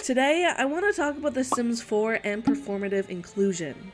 Today, I want to talk about The Sims 4 and performative inclusion.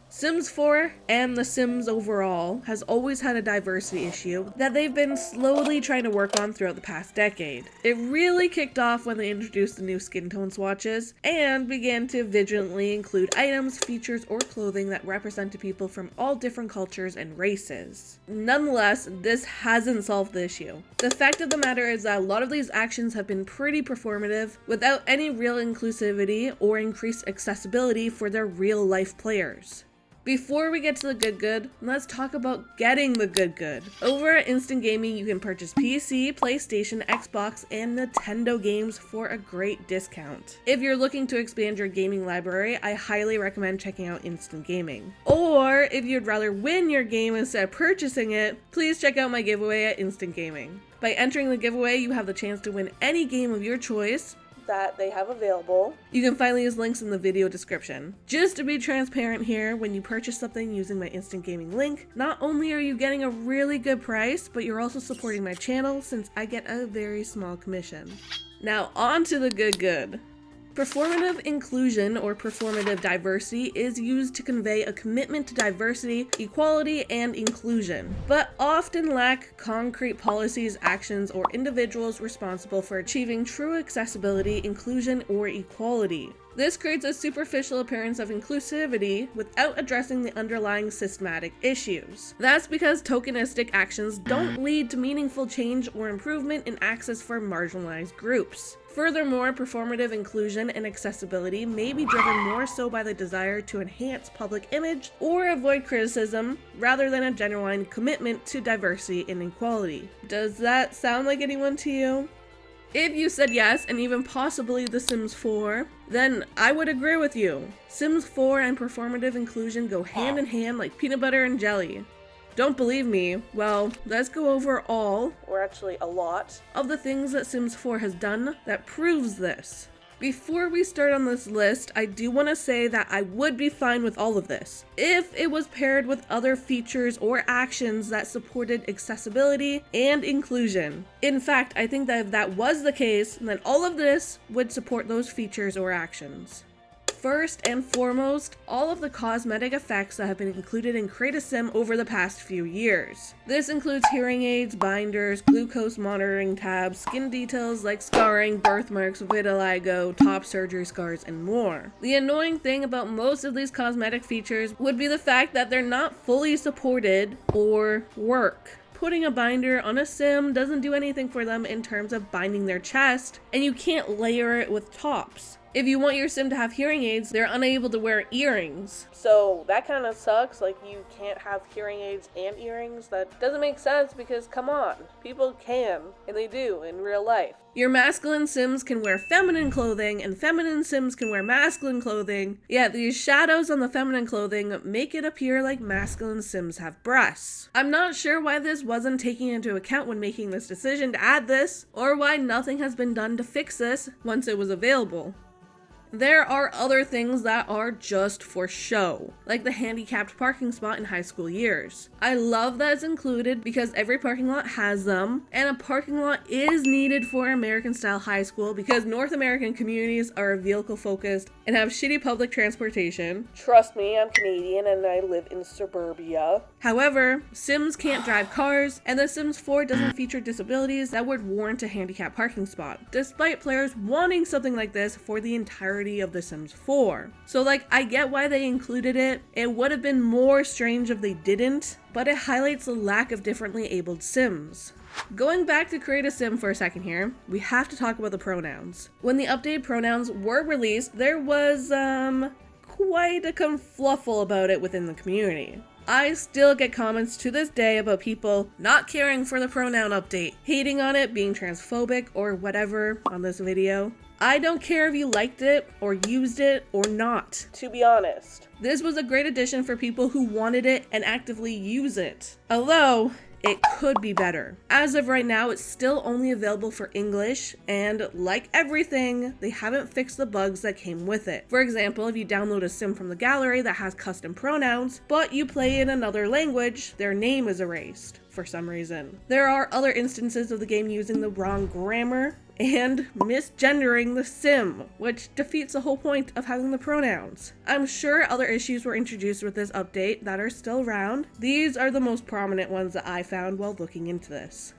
Sims 4 and The Sims overall has always had a diversity issue that they've been slowly trying to work on throughout the past decade. It really kicked off when they introduced the new skin tone swatches and began to vigilantly include items, features, or clothing that represented people from all different cultures and races. Nonetheless, this hasn't solved the issue. The fact of the matter is that a lot of these actions have been pretty performative without any real inclusivity or increased accessibility for their real life players. Before we get to the good, let's talk about getting the good. Over at Instant Gaming, you can purchase PC, PlayStation, Xbox, and Nintendo games for a great discount. If you're looking to expand your gaming library, I highly recommend checking out Instant Gaming. Or if you'd rather win your game instead of purchasing it, please check out my giveaway at Instant Gaming. By entering the giveaway, you have the chance to win any game of your choice that they have available. You can find these links in the video description. Just to be transparent here, when you purchase something using my Instant Gaming link, not only are you getting a really good price, but you're also supporting my channel since I get a very small commission. Now on to the good. Performative inclusion or performative diversity is used to convey a commitment to diversity, equality, and inclusion, but often lack concrete policies, actions, or individuals responsible for achieving true accessibility, inclusion, or equality. This creates a superficial appearance of inclusivity without addressing the underlying systematic issues. That's because tokenistic actions don't lead to meaningful change or improvement in access for marginalized groups. Furthermore, performative inclusion and accessibility may be driven more so by the desire to enhance public image or avoid criticism rather than a genuine commitment to diversity and equality. Does that sound like anyone to you? If you said yes, and even possibly The Sims 4, then I would agree with you. Sims 4 and performative inclusion go hand in hand like peanut butter and jelly. Don't believe me? Well, let's go over all, or actually a lot, of the things that Sims 4 has done that proves this. Before we start on this list, I do want to say that I would be fine with all of this if it was paired with other features or actions that supported accessibility and inclusion. In fact, I think that if that was the case, then all of this would support those features or actions. First and foremost, all of the cosmetic effects that have been included in Create a Sim over the past few years. This includes hearing aids, binders, glucose monitoring tabs, skin details like scarring, birthmarks, vitiligo, top surgery scars, and more. The annoying thing about most of these cosmetic features would be the fact that they're not fully supported or work. Putting a binder on a sim doesn't do anything for them in terms of binding their chest, and you can't layer it with tops. If you want your sim to have hearing aids, they're unable to wear earrings. So that kind of sucks, like you can't have hearing aids and earrings. That doesn't make sense because come on, people can, and they do in real life. Your masculine sims can wear feminine clothing and feminine sims can wear masculine clothing, yet these shadows on the feminine clothing make it appear like masculine sims have breasts. I'm not sure why this wasn't taken into account when making this decision to add this, or why nothing has been done to fix this once it was available. There are other things that are just for show, like the handicapped parking spot in high school years. I love that it's included because every parking lot has them, and a parking lot is needed for American-style high school because North American communities are vehicle-focused and have shitty public transportation. Trust me, I'm Canadian and I live in suburbia. However, Sims can't drive cars, and The Sims 4 doesn't feature disabilities that would warrant a handicapped parking spot, despite players wanting something like this for the entirety of The Sims 4. So like, I get why they included it. It would have been more strange if they didn't, but it highlights the lack of differently abled Sims. Going back to Create a Sim for a second here, we have to talk about the pronouns. When the updated pronouns were released, there was quite a kerfluffle about it within the community. I still get comments to this day about people not caring for the pronoun update, hating on it, being transphobic, or whatever on this video. I don't care if you liked it, or used it, or not, to be honest. This was a great addition for people who wanted it and actively use it. Although, it could be better. As of right now, it's still only available for English, and like everything, they haven't fixed the bugs that came with it. For example, if you download a sim from the gallery that has custom pronouns, but you play in another language, their name is erased. for some reason. There are other instances of the game using the wrong grammar and misgendering the sim, which defeats the whole point of having the pronouns. I'm sure other issues were introduced with this update that are still around. These are the most prominent ones that I found while looking into this.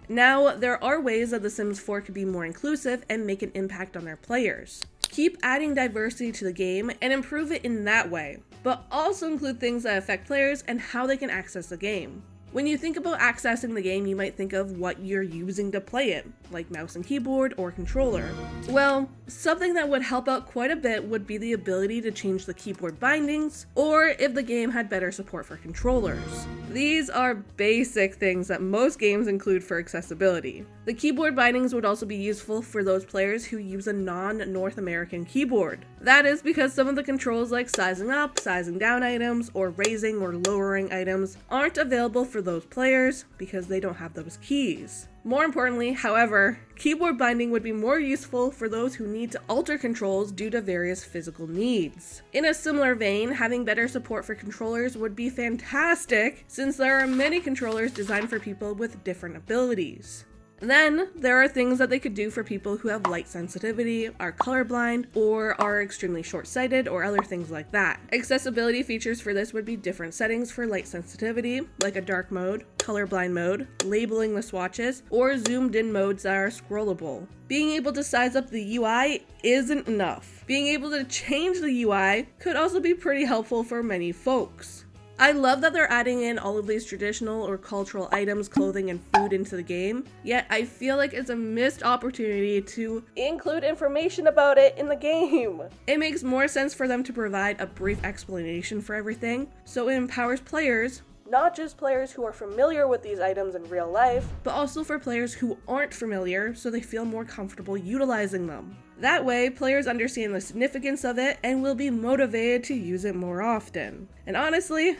Now, there are ways that The Sims 4 could be more inclusive and make an impact on their players. Keep adding diversity to the game and improve it in that way, but also include things that affect players and how they can access the game. When you think about accessing the game, you might think of what you're using to play it, like mouse and keyboard or controller. Well, something that would help out quite a bit would be the ability to change the keyboard bindings, or if the game had better support for controllers. These are basic things that most games include for accessibility. The keyboard bindings would also be useful for those players who use a non-North American keyboard. That is because some of the controls like sizing up, sizing down items, or raising or lowering items aren't available for those players because they don't have those keys. More importantly, however, keyboard binding would be more useful for those who need to alter controls due to various physical needs. In a similar vein, having better support for controllers would be fantastic since there are many controllers designed for people with different abilities. Then, there are things that they could do for people who have light sensitivity, are colorblind, or are extremely short-sighted, or other things like that. Accessibility features for this would be different settings for light sensitivity, like a dark mode, colorblind mode, labeling the swatches, or zoomed-in modes that are scrollable. Being able to size up the UI isn't enough. Being able to change the UI could also be pretty helpful for many folks. I love that they're adding in all of these traditional or cultural items, clothing, and food into the game, yet I feel like it's a missed opportunity to include information about it in the game. It makes more sense for them to provide a brief explanation for everything, so it empowers players, not just players who are familiar with these items in real life, but also for players who aren't familiar so they feel more comfortable utilizing them. That way, players understand the significance of it and will be motivated to use it more often. And honestly,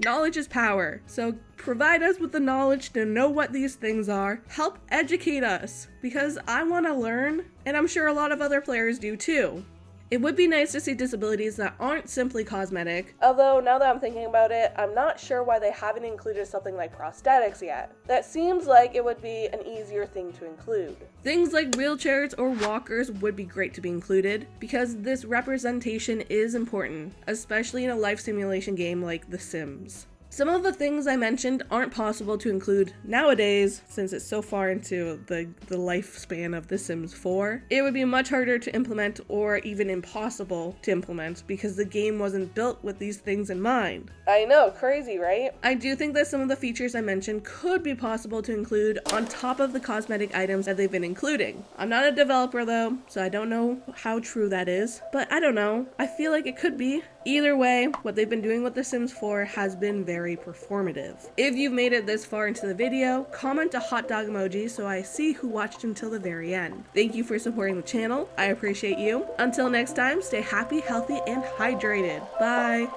knowledge is power, so provide us with the knowledge to know what these things are. Help educate us, because I want to learn, and I'm sure a lot of other players do too. It would be nice to see disabilities that aren't simply cosmetic, although now that I'm thinking about it, I'm not sure why they haven't included something like prosthetics yet. That seems like it would be an easier thing to include. Things like wheelchairs or walkers would be great to be included, because this representation is important, especially in a life simulation game like The Sims. Some of the things I mentioned aren't possible to include nowadays since it's so far into the lifespan of The Sims 4. It would be much harder to implement or even impossible to implement because the game wasn't built with these things in mind. I know, crazy, right? I do think that some of the features I mentioned could be possible to include on top of the cosmetic items that they've been including. I'm not a developer though, so I don't know how true that is, but I don't know. I feel like it could be. Either way, what they've been doing with The Sims 4 has been very performative. If you've made it this far into the video, comment a hot dog emoji so I see who watched until the very end. Thank you for supporting the channel. I appreciate you. Until next time, stay happy, healthy, and hydrated. Bye!